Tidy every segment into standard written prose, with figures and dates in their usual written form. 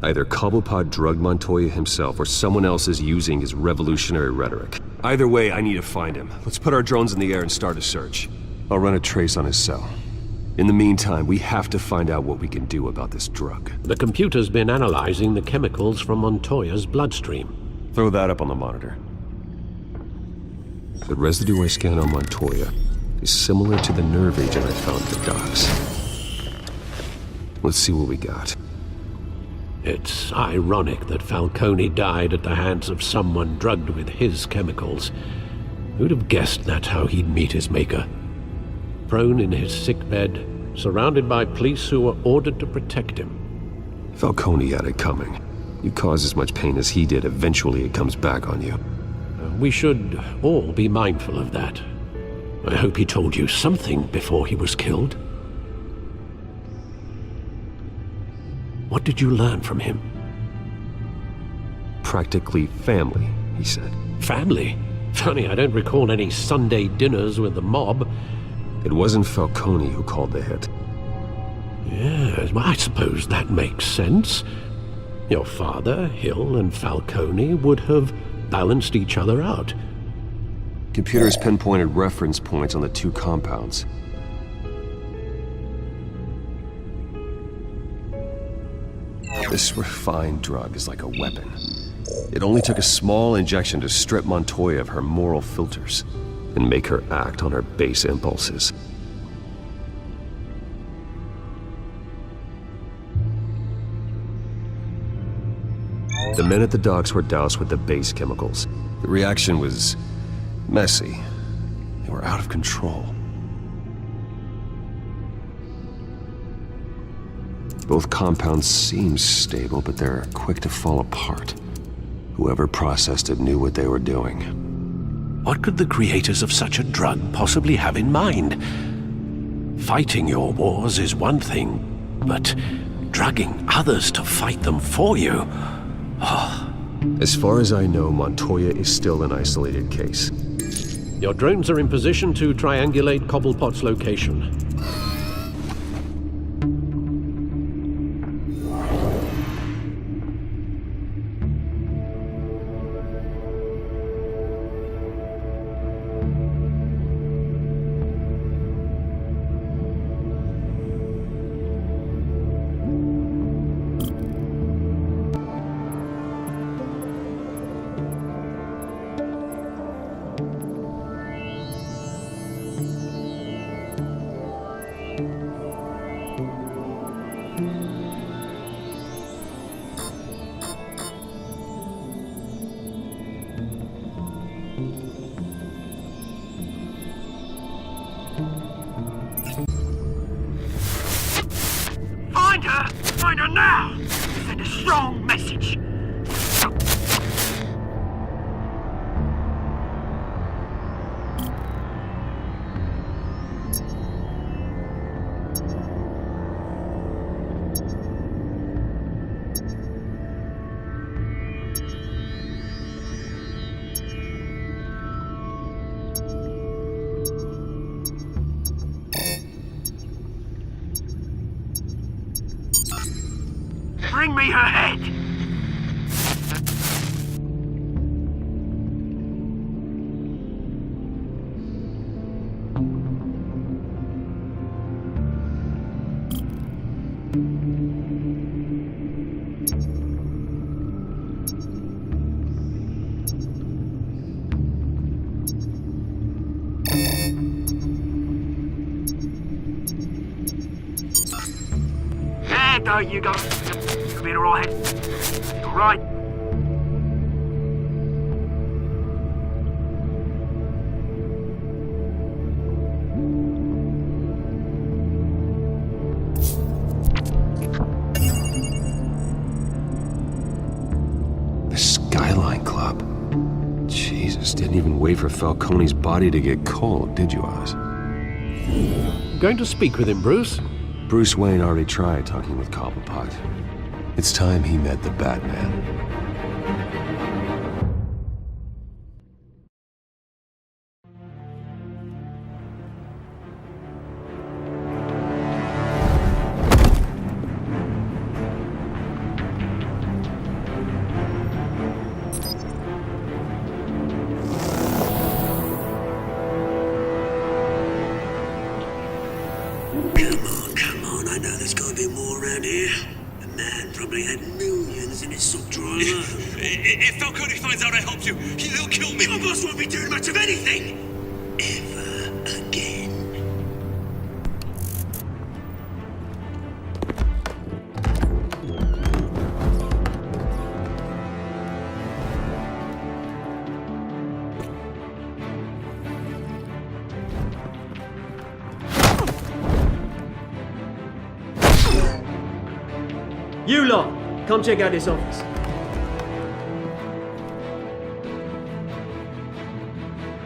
Either Cobblepot drugged Montoya himself or someone else is using his revolutionary rhetoric. Either way, I need to find him. Let's put our drones in the air and start a search. I'll run a trace on his cell. In the meantime, we have to find out what we can do about this drug. The computer's been analyzing the chemicals from Montoya's bloodstream. Throw that up on the monitor. The residue I scanned on Montoya is similar to the nerve agent I found at the docks. Let's see what we got. It's ironic that Falcone died at the hands of someone drugged with his chemicals. Who'd have guessed that's how he'd meet his maker? Prone in his sickbed, surrounded by police who were ordered to protect him. Falcone had it coming. You cause as much pain as he did, eventually it comes back on you. We should all be mindful of that. I hope he told you something before he was killed. What did you learn from him? Practically family, he said. Family? Funny, I don't recall any Sunday dinners with the mob. It wasn't Falcone who called the hit. Yes, well, I suppose that makes sense. Your father, Hill, and Falcone would have balanced each other out. Computers pinpointed reference points on the two compounds. This refined drug is like a weapon. It only took a small injection to strip Montoya of her moral filters and make her act on her base impulses. The men at the docks were doused with the base chemicals. The reaction was messy. They were out of control. Both compounds seem stable, but they're quick to fall apart. Whoever processed it knew what they were doing. What could the creators of such a drug possibly have in mind? Fighting your wars is one thing, but drugging others to fight them for you? Oh. As far as I know, Montoya is still an isolated case. Your drones are in position to triangulate Cobblepot's location. Find her now! Send a strong message! Bring me her head! There you go. You'll be alright. Alright. The Skyline Club. Jesus, didn't even wait for Falcone's body to get cold, did you, Oz? Going to speak with him, Bruce? Bruce Wayne already tried talking with Cobblepot. It's time he met the Batman. there's gotta be more around here. The man probably had millions in his sock drawer alone. If Falcone finds out I helped you, he'll kill me. Your boss won't be doing much of anything! Ever again. You lot, come check out this office.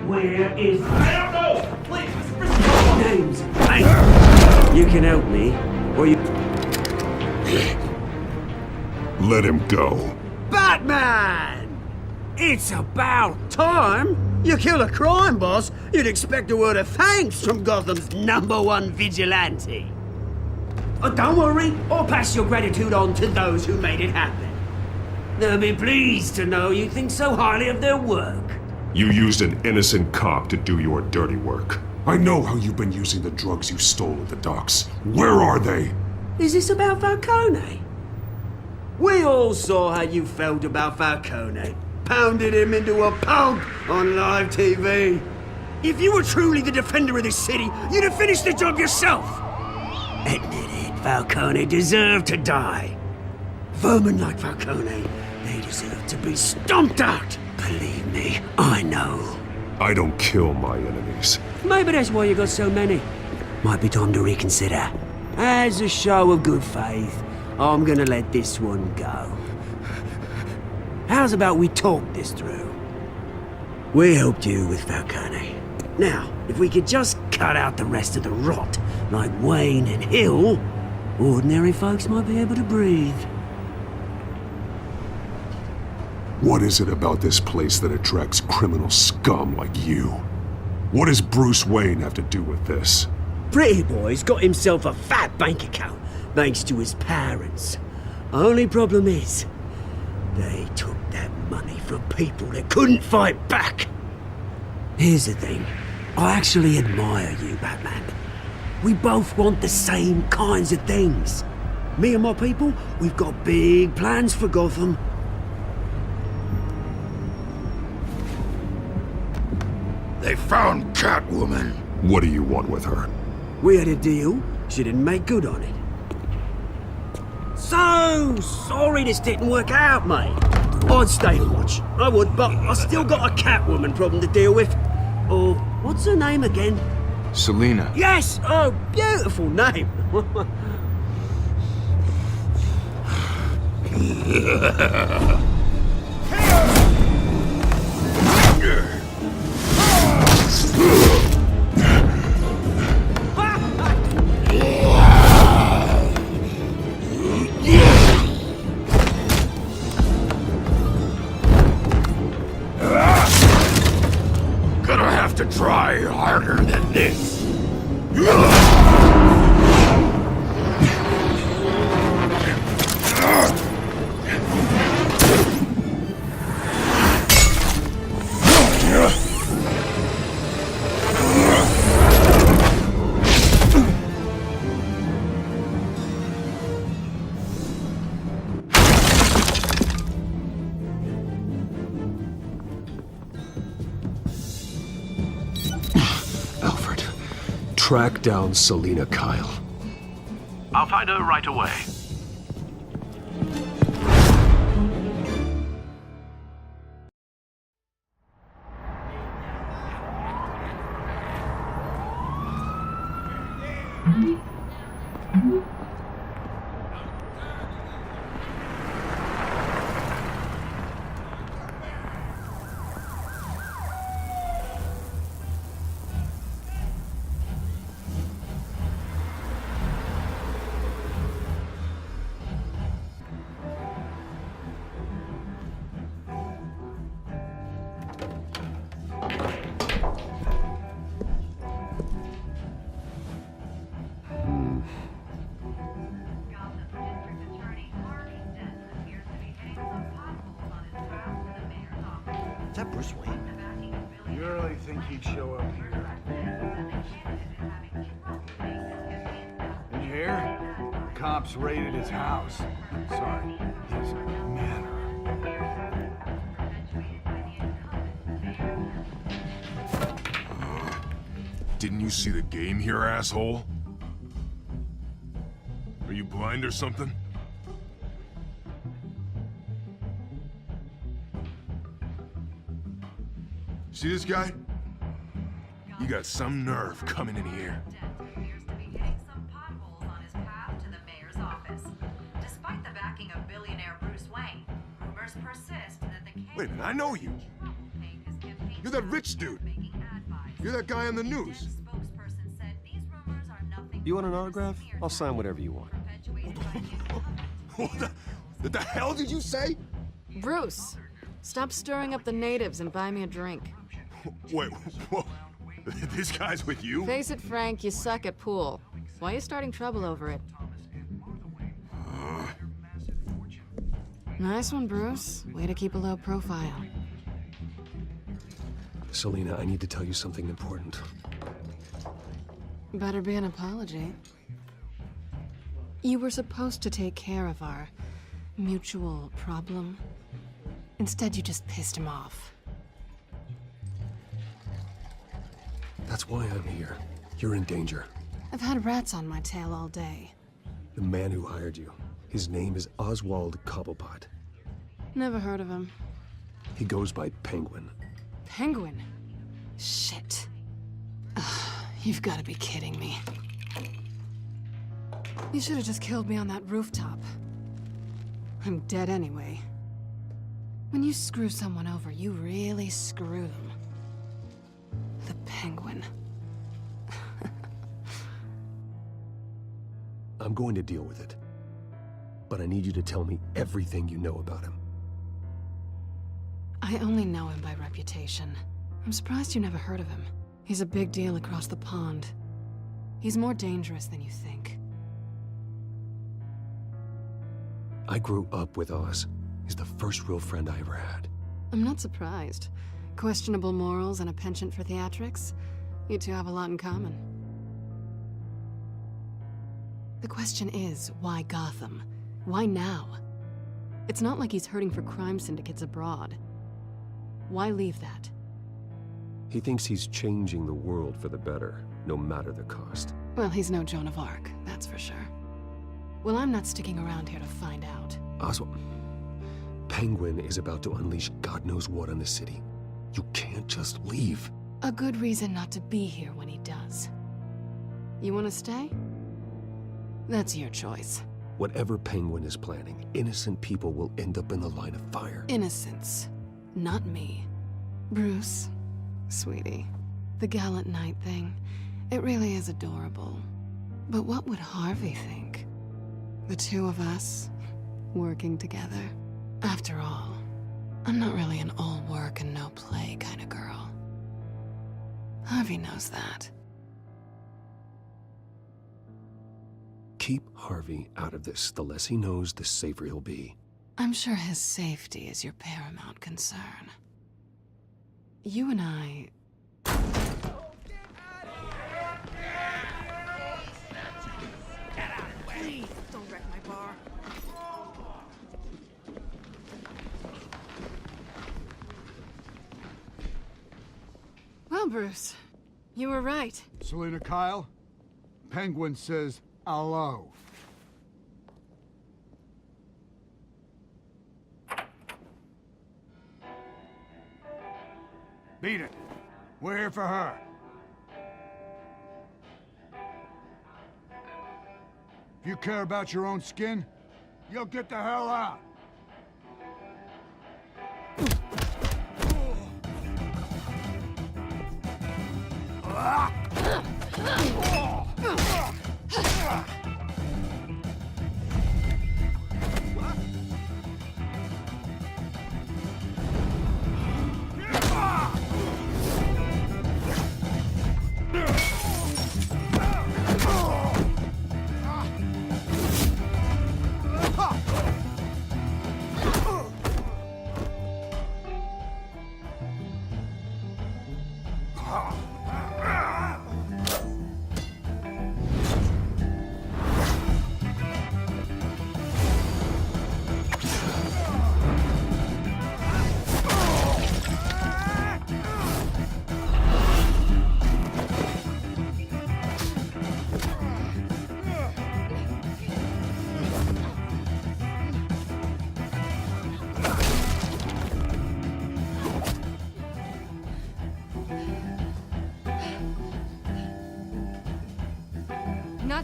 Where is... I don't know! Please, Mr. names? Hey! You can help me, or you... Let him go. Batman! It's about time! You kill a crime boss, you'd expect a word of thanks from Gotham's #1 vigilante. Oh, don't worry, I'll pass your gratitude on to those who made it happen. They'll be pleased to know you think so highly of their work. You used an innocent cop to do your dirty work. I know how you've been using the drugs you stole at the docks. Where are they? Is this about Falcone? We all saw how you felt about Falcone. Pounded him into a pulp on live TV. If you were truly the defender of this city, you'd have finished the job yourself. Admit it, Falcone deserved to die. Vermin like Falcone, they deserve to be stomped out. Believe me, I know. I don't kill my enemies. Maybe that's why you got so many. Might be time to reconsider. As a show of good faith, I'm gonna let this one go. How's about we talk this through? We helped you with Falcone. Now, if we could just cut out the rest of the rot, like Wayne and Hill, ordinary folks might be able to breathe. What is it about this place that attracts criminal scum like you? What does Bruce Wayne have to do with this? Pretty Boy's got himself a fat bank account, thanks to his parents. Only problem is, they took that money from people that couldn't fight back. Here's the thing. I actually admire you, Batman. We both want the same kinds of things. Me and my people, we've got big plans for Gotham. They found Catwoman. What do you want with her? We had a deal. She didn't make good on it. So sorry this didn't work out, mate. I'd stay and watch. I would, but I still got a Catwoman problem to deal with. Oh, what's her name again? Selina. Yes! Oh, beautiful name. Gonna have to try harder than this. Track down Selina Kyle. I'll find her right away. Is that Bruce Wayne? You really think he'd show up here? Did you hear? cops raided his house. Sorry, his manor. Didn't you see the game here, asshole? Are you blind or something? See this guy? You got some nerve coming in here. Appears to be hitting some potholes on his path to the mayor's office. Despite the backing of billionaire Bruce Wayne, rumors persist that the Wait a minute, I know you. You're that rich dude. You're that guy on the news. You want an autograph? I'll sign whatever you want. What the hell did you say? Bruce, stop stirring up the natives and buy me a drink. Wait, whoa. This guy's with you? Face it, Frank, you suck at pool. Why are you starting trouble over it? Nice one, Bruce. Way to keep a low profile. Selina, I need to tell you something important. Better be an apology. You were supposed to take care of our mutual problem. Instead, you just pissed him off. That's why I'm here. You're in danger. I've had rats on my tail all day. The man who hired you, his name is Oswald Cobblepot. Never heard of him. He goes by Penguin. Penguin? Shit. Ugh, you've got to be kidding me. You should have just killed me on that rooftop. I'm dead anyway. When you screw someone over, you really screw them. The Penguin. I'm going to deal with it. But I need you to tell me everything you know about him. I only know him by reputation. I'm surprised you never heard of him. He's a big deal across the pond. He's more dangerous than you think. I grew up with Oz. He's the first real friend I ever had. I'm not surprised. Questionable morals and a penchant for theatrics. You two have a lot in common. The question is, why Gotham? Why now? It's not like he's hurting for crime syndicates abroad. Why leave that? He thinks he's changing the world for the better, no matter the cost. Well, he's no Joan of Arc, that's for sure. Well, I'm not sticking around here to find out. Oswald, Penguin is about to unleash God knows what on the city. You can't just leave. A good reason not to be here when he does. You want to stay? That's your choice. Whatever Penguin is planning, innocent people will end up in the line of fire. Innocence, not me. Bruce, sweetie, the gallant knight thing, it really is adorable. But what would Harvey think? The two of us, working together. After all, I'm not really an all work and no play kind of girl. Harvey knows that. Keep Harvey out of this. The less he knows, the safer he'll be. I'm sure his safety is your paramount concern. You and I... Please, don't wreck my bar. Well, Bruce, you were right. Selina Kyle, Penguin says hello. Beat it. We're here for her. If you care about your own skin, you'll get the hell out.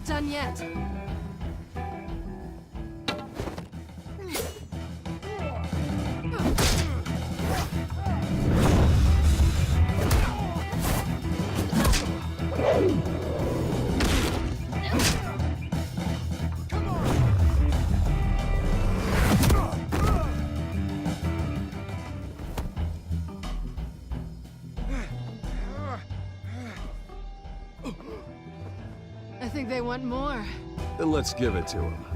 not done yet. I think they want more. Then let's give it to him.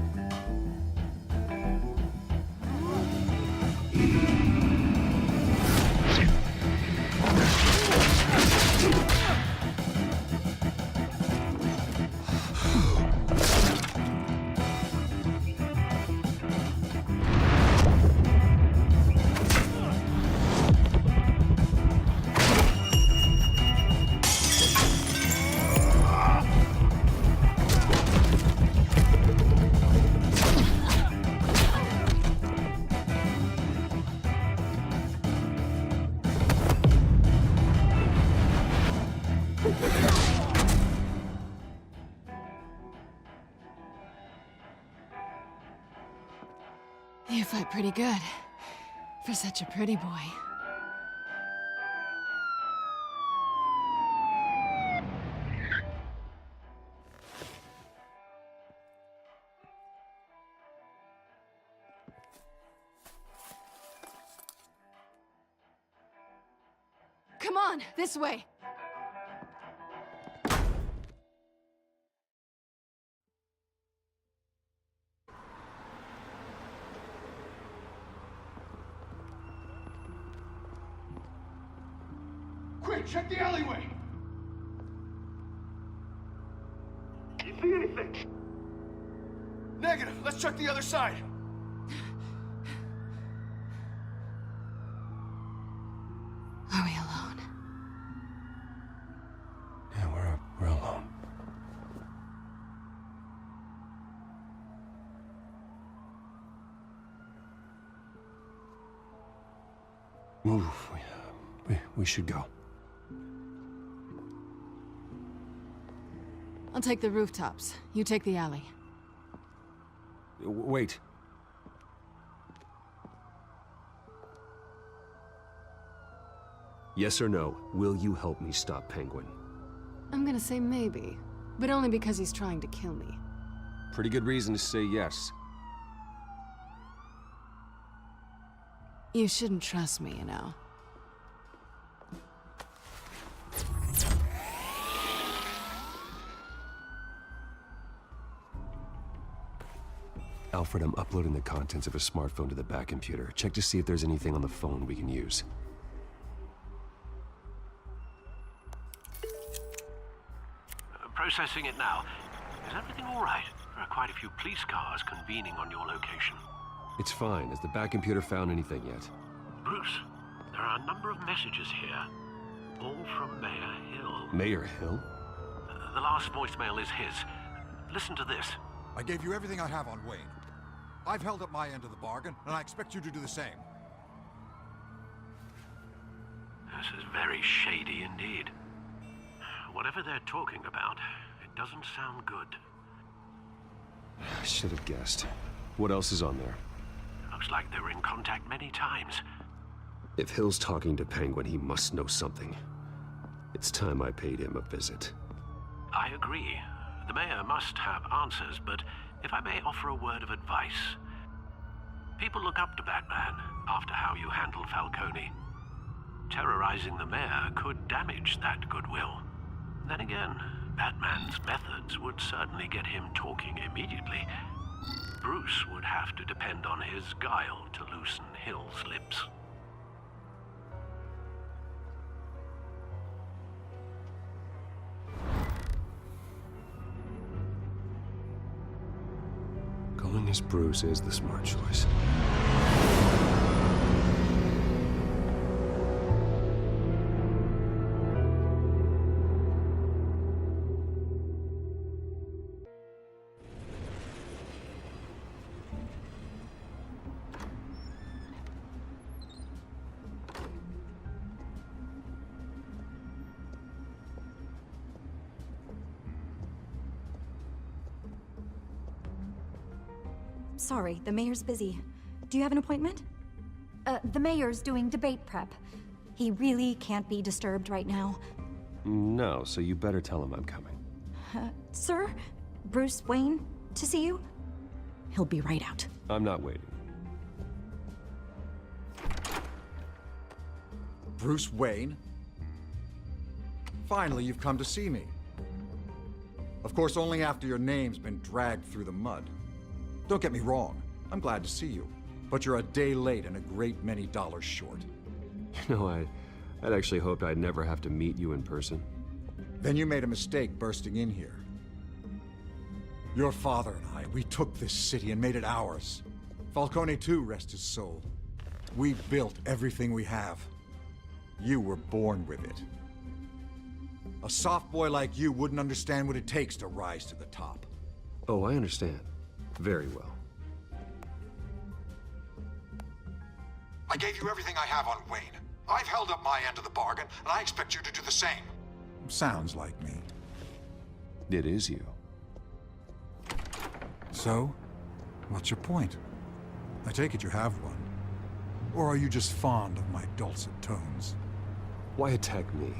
You fight pretty good. For such a pretty boy. Come on, this way. Quick, check the alleyway! You see anything? Negative. Let's check the other side. Are we alone? Yeah, we're alone. Move. We should go. I'll take the rooftops. You take the alley. Wait. Yes or no, will you help me stop Penguin? I'm gonna say maybe, but only because he's trying to kill me. Pretty good reason to say yes. You shouldn't trust me, you know. Alfred, I'm uploading the contents of a smartphone to the back computer. Check to see if there's anything on the phone we can use. Processing it now. Is everything all right? There are quite a few police cars convening on your location. It's fine. Has the back computer found anything yet? Bruce, there are a number of messages here. All from Mayor Hill. Mayor Hill? The last voicemail is his. Listen to this. I gave you everything I have on Wayne. I've held up my end of the bargain, and I expect you to do the same. This is very shady indeed. Whatever they're talking about, it doesn't sound good. I should have guessed. What else is on there? Looks like they were in contact many times. If Hill's talking to Penguin, he must know something. It's time I paid him a visit. I agree. The mayor must have answers, but if I may offer a word of advice. People look up to Batman after how you handled Falcone. Terrorizing the mayor could damage that goodwill. Then again, Batman's methods would certainly get him talking immediately. Bruce would have to depend on his guile to loosen Hill's lips. Going as Bruce is the smart choice. sorry, the mayor's busy. Do you have an appointment? The mayor's doing debate prep. He really can't be disturbed right now. No, so you better tell him I'm coming. Sir? Bruce Wayne? To see you? He'll be right out. I'm not waiting. Bruce Wayne? Finally, you've come to see me. Of course, only after your name's been dragged through the mud. Don't get me wrong, I'm glad to see you. But you're a day late and a great many dollars short. You know, I'd actually hoped I'd never have to meet you in person. Then you made a mistake bursting in here. Your father and I, we took this city and made it ours. Falcone too, rest his soul. We built everything we have. You were born with it. A soft boy like you wouldn't understand what it takes to rise to the top. Oh, I understand. Very well. I gave you everything I have on Wayne. I've held up my end of the bargain, and I expect you to do the same. Sounds like me. It is you. So, what's your point? I take it you have one. Or are you just fond of my dulcet tones? Why attack me?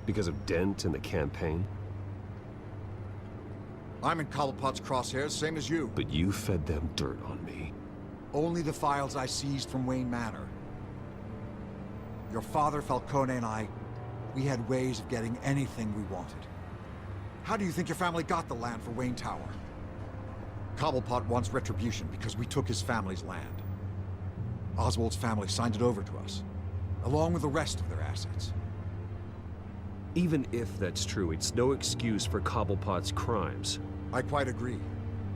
Because of Dent and the campaign? I'm in Cobblepot's crosshairs, same as you. But you fed them dirt on me. Only the files I seized from Wayne Manor. Your father, Falcone, and I, we had ways of getting anything we wanted. How do you think your family got the land for Wayne Tower? Cobblepot wants retribution because we took his family's land. Oswald's family signed it over to us, along with the rest of their assets. Even if that's true, it's no excuse for Cobblepot's crimes. I quite agree.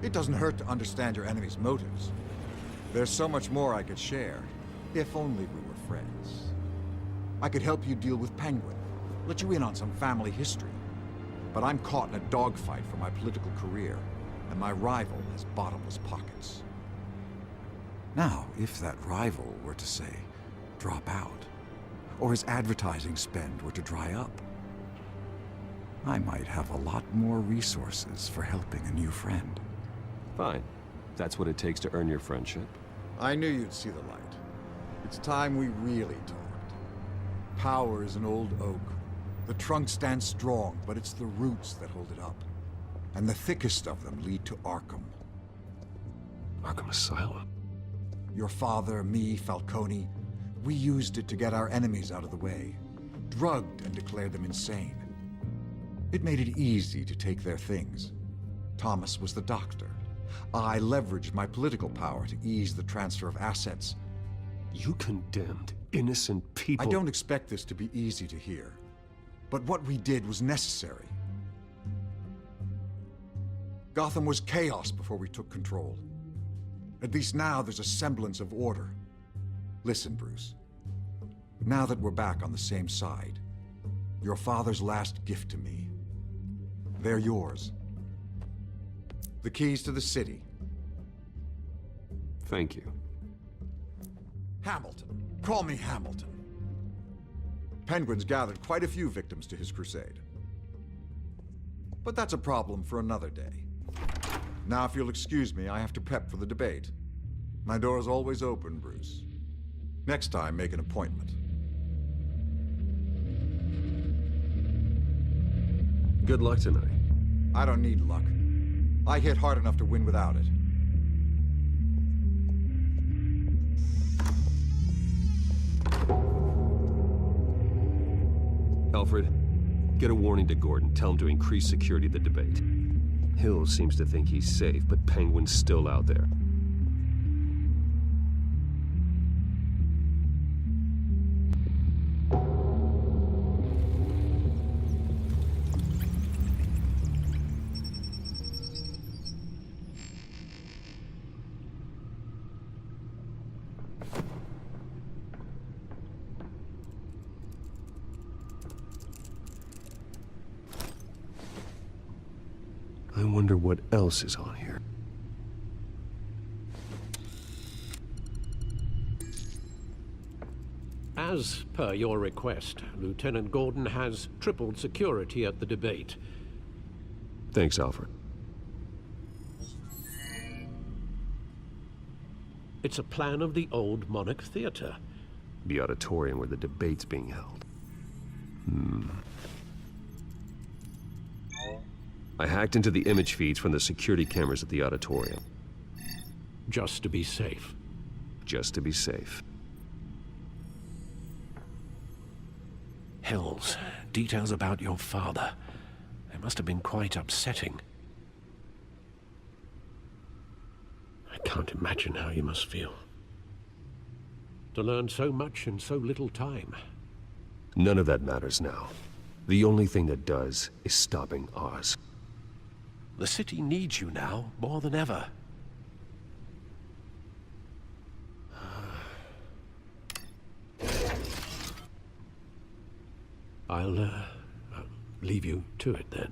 It doesn't hurt to understand your enemy's motives. There's so much more I could share, if only we were friends. I could help you deal with Penguin, let you in on some family history. But I'm caught in a dogfight for my political career, and my rival has bottomless pockets. Now, if that rival were to say, drop out, or his advertising spend were to dry up, I might have a lot more resources for helping a new friend. Fine. That's what it takes to earn your friendship. I knew you'd see the light. It's time we really talked. Power is an old oak. The trunk stands strong, but it's the roots that hold it up. And the thickest of them lead to Arkham. Arkham Asylum? Your father, me, Falcone, we used it to get our enemies out of the way. Drugged and declared them insane. It made it easy to take their things. Thomas was the doctor. I leveraged my political power to ease the transfer of assets. You condemned innocent people. I don't expect this to be easy to hear. But what we did was necessary. Gotham was chaos before we took control. At least now there's a semblance of order. Listen, Bruce. Now that we're back on the same side, your father's last gift to me, they're yours. The keys to the city. Thank you. Hamilton. Call me Hamilton. Penguin's gathered quite a few victims to his crusade. But that's a problem for another day. Now, if you'll excuse me, I have to prep for the debate. My door is always open, Bruce. Next time, make an appointment. Good luck tonight. I don't need luck. I hit hard enough to win without it. Alfred, get a warning to Gordon. Tell him to increase security at the debate. Hill seems to think he's safe, but Penguin's still out there. I wonder what else is on here. As per your request, Lieutenant Gordon has tripled security at the debate. Thanks, Alfred. It's a plan of the old Monarch Theatre. The auditorium where the debate's being held. I hacked into the image feeds from the security cameras at the auditorium. Just to be safe. Just to be safe. Hills, details about your father. They must have been quite upsetting. I can't imagine how you must feel. To learn so much in so little time. None of that matters now. The only thing that does is stopping Oz. The city needs you now, more than ever. I'll leave you to it then.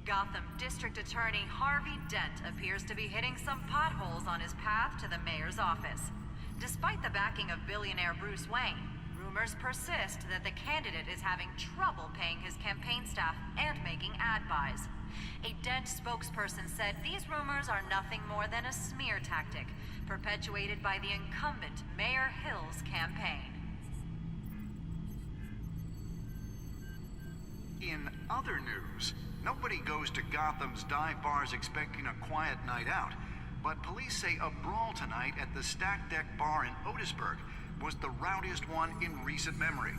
Gotham District Attorney Harvey Dent appears to be hitting some potholes on his path to the mayor's office. Despite the backing of billionaire Bruce Wayne, rumors persist that the candidate is having trouble paying his campaign staff and making ad buys. A Dent spokesperson said these rumors are nothing more than a smear tactic, perpetuated by the incumbent Mayor Hill's campaign. In other news, nobody goes to Gotham's dive bars expecting a quiet night out, but police say a brawl tonight at the Stack Deck Bar in Otisburg was the rowdiest one in recent memory.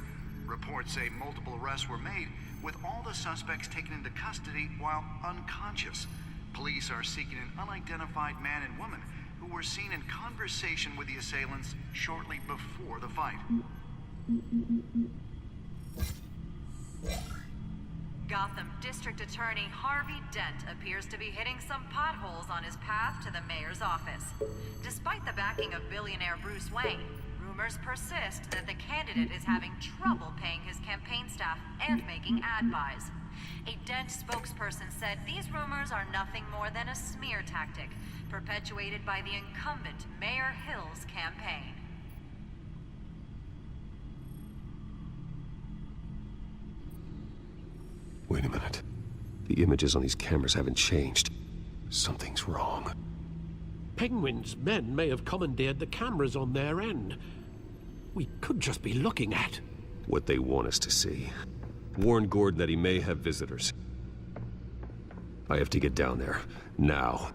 Reports say multiple arrests were made, with all the suspects taken into custody while unconscious. Police are seeking an unidentified man and woman who were seen in conversation with the assailants shortly before the fight. Gotham District Attorney Harvey Dent appears to be hitting some potholes on his path to the mayor's office. Despite the backing of billionaire Bruce Wayne, rumors persist that the candidate is having trouble paying his campaign staff and making ad buys. A Dent spokesperson said these rumors are nothing more than a smear tactic, perpetuated by the incumbent Mayor Hill's campaign. Wait a minute. The images on these cameras haven't changed. Something's wrong. Penguin's men may have commandeered the cameras on their end. We could just be looking at what they want us to see. Warn Gordon that he may have visitors. I have to get down there. Now.